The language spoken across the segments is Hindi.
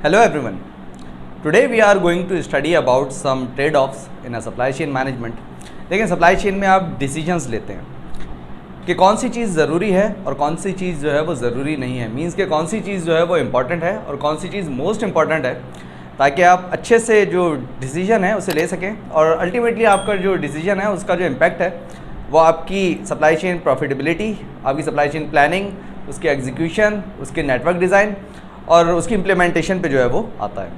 Hello everyone. Today we are going to study about some trade-offs in a supply chain management. देखिए सप्लाई चेन में आप डिसीजंस लेते हैं कि कौन सी चीज़ ज़रूरी है और कौन सी चीज़ जो है वो ज़रूरी नहीं है। मींस कि कौन सी चीज़ जो है वो इम्पॉर्टेंट है और कौन सी चीज़ मोस्ट इम्पॉर्टेंट है, ताकि आप अच्छे से जो डिसीजन है उसे ले सकें और अल्टीमेटली आपका जो डिसीजन है उसका जो इम्पैक्ट है वो आपकी सप्लाई चेन प्रॉफिटेबिलिटी, आपकी सप्लाई चेन प्लानिंग, उसके एग्जीक्यूशन, उसके नेटवर्क डिज़ाइन और उसकी इम्प्लीमेंटेशन पे जो है वो आता है।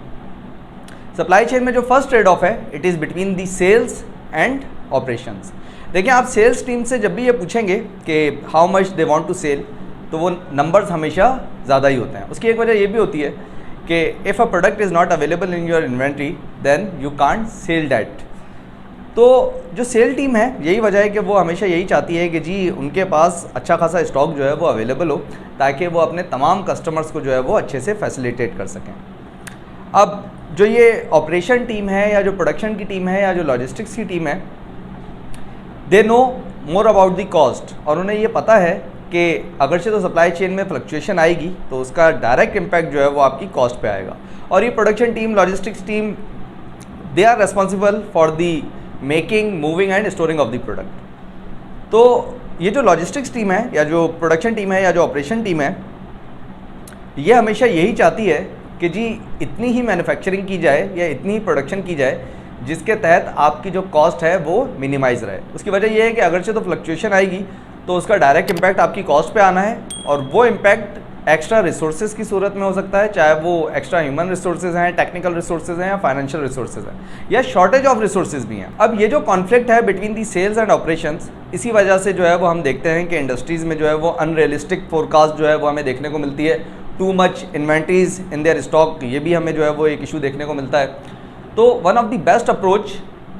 सप्लाई चेन में जो फर्स्ट ट्रेड ऑफ है it is between the sales and operations. देखिए आप सेल्स टीम से जब भी ये पूछेंगे कि how much they want to sell, तो वो नंबर्स हमेशा ज़्यादा ही होते हैं। उसकी एक वजह ये भी होती है कि if a product is not available in your inventory then you can't sell that. तो जो सेल टीम है यही वजह है कि वो हमेशा यही चाहती है कि जी उनके पास अच्छा खासा स्टॉक जो है वो अवेलेबल हो, ताकि वो अपने तमाम कस्टमर्स को जो है वो अच्छे से फैसिलिटेट कर सकें। अब जो ये ऑपरेशन टीम है या जो प्रोडक्शन की टीम है या जो लॉजिस्टिक्स की टीम है, they know more about the cost, और उन्हें ये पता है कि अगर से तो सप्लाई चेन में फ्लक्चुएशन आएगी तो उसका डायरेक्ट इम्पैक्ट जो है वो आपकी कॉस्ट पे आएगा। और ये production team, logistics team, they are responsible for the making, moving and storing of the product. तो ये जो लॉजिस्टिक्स टीम है या जो प्रोडक्शन टीम है या जो ऑपरेशन टीम है, ये हमेशा यही चाहती है कि जी इतनी ही मैन्युफैक्चरिंग की जाए या इतनी ही प्रोडक्शन की जाए जिसके तहत आपकी जो कॉस्ट है वो मिनिमाइज रहे। उसकी वजह ये है कि अगर से तो फ्लक्चुएशन आएगी तो उसका डायरेक्ट इम्पैक्ट आपकी कॉस्ट पे आना है, और वो इम्पैक्ट एक्स्ट्रा रिसोर्सेज की सूरत में हो सकता है, चाहे वो एक्स्ट्रा ह्यूमन रिसोर्सेज हैं, टेक्निकल रिसोर्सेज हैं या फाइनेंशियल रिसोर्सेज हैं, या शॉर्टेज ऑफ रिसोर्सेज भी हैं। अब ये जो कॉन्फ्लिक्ट है between the sales and operations, इसी वजह से जो है वो हम देखते हैं कि इंडस्ट्रीज़ में जो है वो अनरियलिस्टिक फोरकास्ट जो है वो हमें देखने को मिलती है। Too much inventories in their stock, ये भी हमें जो है वो एक इशू देखने को मिलता है। तो one of the best approach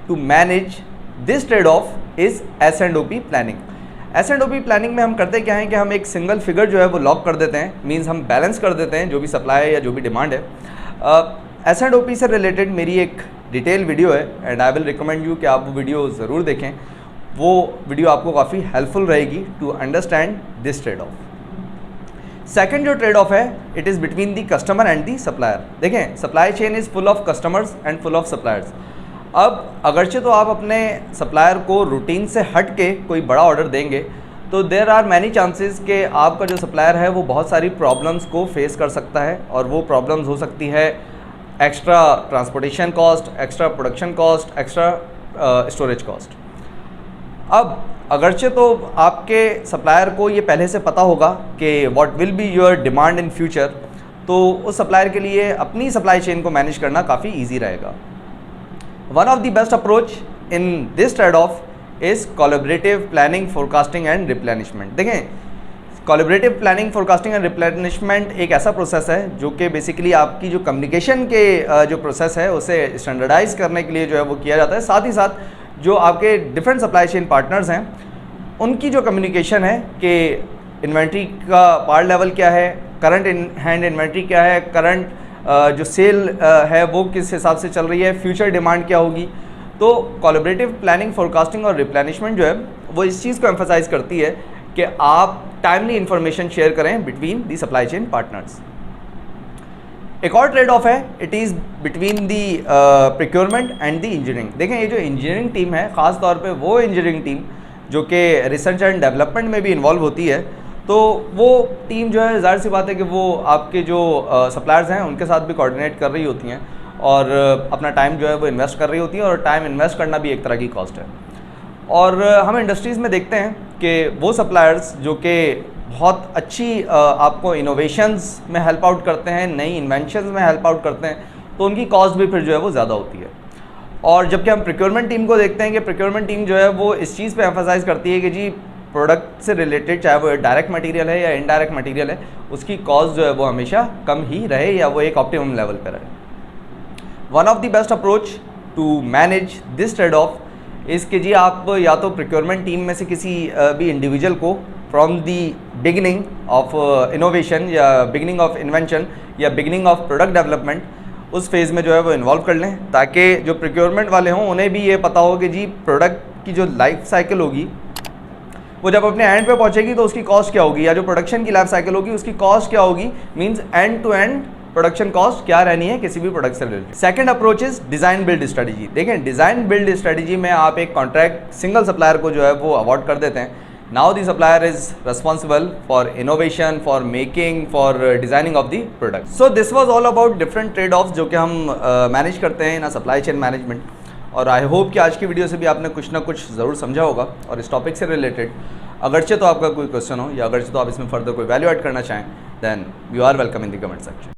to manage this trade off is S&OP planning. S&OP planning में हम करते क्या है कि हम एक सिंगल फिगर जो है वो लॉक कर देते हैं, मींस हम बैलेंस कर देते हैं जो भी सप्लाई या जो भी डिमांड है। S&OP से रिलेटेड मेरी एक डिटेल वीडियो है and I will recommend you कि आप वो वीडियो ज़रूर देखें। वो वीडियो आपको काफ़ी हेल्पफुल रहेगी to understand this trade off. Second जो ट्रेड ऑफ है it is between the customer and the supplier. देखें supply chain is full of customers and full of suppliers. अब अगरचे तो आप अपने सप्लायर को रूटीन से हट के कोई बड़ा ऑर्डर देंगे तो देर आर मैनी चांसेस कि आपका जो सप्लायर है वो बहुत सारी प्रॉब्लम्स को फेस कर सकता है, और वो प्रॉब्लम्स हो सकती है extra transportation cost, extra production cost, extra storage cost. अब अगरचे तो आपके सप्लायर को ये पहले से पता होगा कि what will be your demand in future, तो उस सप्लायर के लिए अपनी सप्लाई चेन को मैनेज करना काफ़ी ईजी रहेगा। One of the best approach in this trade-off is collaborative planning, forecasting and replenishment। देखें collaborative planning, forecasting and replenishment एक ऐसा प्रोसेस है जो कि बेसिकली आपकी जो कम्युनिकेशन के जो प्रोसेस है उसे स्टैंडर्डाइज करने के लिए जो है वो किया जाता है। साथ ही साथ जो आपके डिफरेंट सप्लाई चेन पार्टनर्स हैं उनकी जो कम्युनिकेशन है कि इन्वेंट्री का पार्ट लेवल क्या है, करंट इन हैंड इन्वेंट्री क्या है, करंट जो सेल है वो किस हिसाब से चल रही है, फ्यूचर डिमांड क्या होगी। तो कोलैबोरेटिव प्लानिंग, फोरकास्टिंग और रिप्लेनिशमेंट जो है वो इस चीज़ को एम्फसाइज करती है कि आप टाइमली इंफॉर्मेशन शेयर करें between the supply chain partners. एक और ट्रेड ऑफ है it is between the procurement and the engineering. देखें ये जो इंजीनियरिंग टीम है, ख़ास तौर पे वो इंजीनियरिंग टीम जो कि रिसर्च एंड डेवलपमेंट में भी इन्वॉल्व होती है, तो वो टीम जो है ज़ाहिर सी बात है कि वो आपके जो सप्लायर्स हैं उनके साथ भी कोऑर्डिनेट कर रही होती हैं और अपना टाइम जो है वो इन्वेस्ट कर रही होती हैं, और टाइम इन्वेस्ट करना भी एक तरह की कॉस्ट है। और हम इंडस्ट्रीज़ में देखते हैं कि वो सप्लायर्स जो कि बहुत अच्छी आपको इनोवेशंस में हेल्प आउट करते हैं, नई इन्वेंशंस में हेल्प आउट करते हैं, तो उनकी कॉस्ट भी फिर जो है वो ज़्यादा होती है। और जबकि हम प्रोक्योरमेंट टीम को देखते हैं कि प्रोक्योरमेंट टीम जो है वो इस चीज़ पर एम्फसाइज करती है कि जी प्रोडक्ट से रिलेटेड चाहे वो डायरेक्ट मटेरियल है या इनडायरेक्ट मटेरियल है, उसकी कॉस्ट जो है वो हमेशा कम ही रहे या वो एक ऑप्टिमम लेवल पर रहे। One of the best approach to manage this trade off is कि जी आप या तो प्रोक्योरमेंट टीम में से किसी भी इंडिविजुअल को from the beginning of innovation या बिगिनिंग ऑफ इन्वेंशन या बिगिनिंग ऑफ प्रोडक्ट डेवलपमेंट उस फेज़ में जो है वो इन्वॉल्व कर लें, ताकि जो प्रोक्योरमेंट वाले हों उन्हें भी ये पता हो कि जी प्रोडक्ट की जो लाइफ साइकिल होगी वो जब अपने एंड पे पहुंचेगी तो उसकी कॉस्ट क्या होगी, या जो प्रोडक्शन की लाइफ साइकिल होगी उसकी कॉस्ट क्या होगी, means end to end production cost क्या रहनी है किसी भी प्रोडक्ट से related. Second approach is design build strategy. देखें डिज़ाइन बिल्ड स्ट्रेटजी में आप एक कॉन्ट्रैक्ट सिंगल सप्लायर को जो है वो अवॉर्ड कर देते हैं। Now the supplier is responsible for innovation, for making, for designing of the product. So this was all about different trade offs जो कि हम मैनेज करते हैं इन सप्लाई चेन मैनेजमेंट। और आई होप कि आज की वीडियो से भी आपने कुछ ना कुछ ज़रूर समझा होगा। और इस टॉपिक से रिलेटेड अगरचे तो आपका कोई क्वेश्चन हो या अगरचे तो आप इसमें फर्दर कोई वैल्यू ऐड करना चाहें, then you are welcome in the comment section.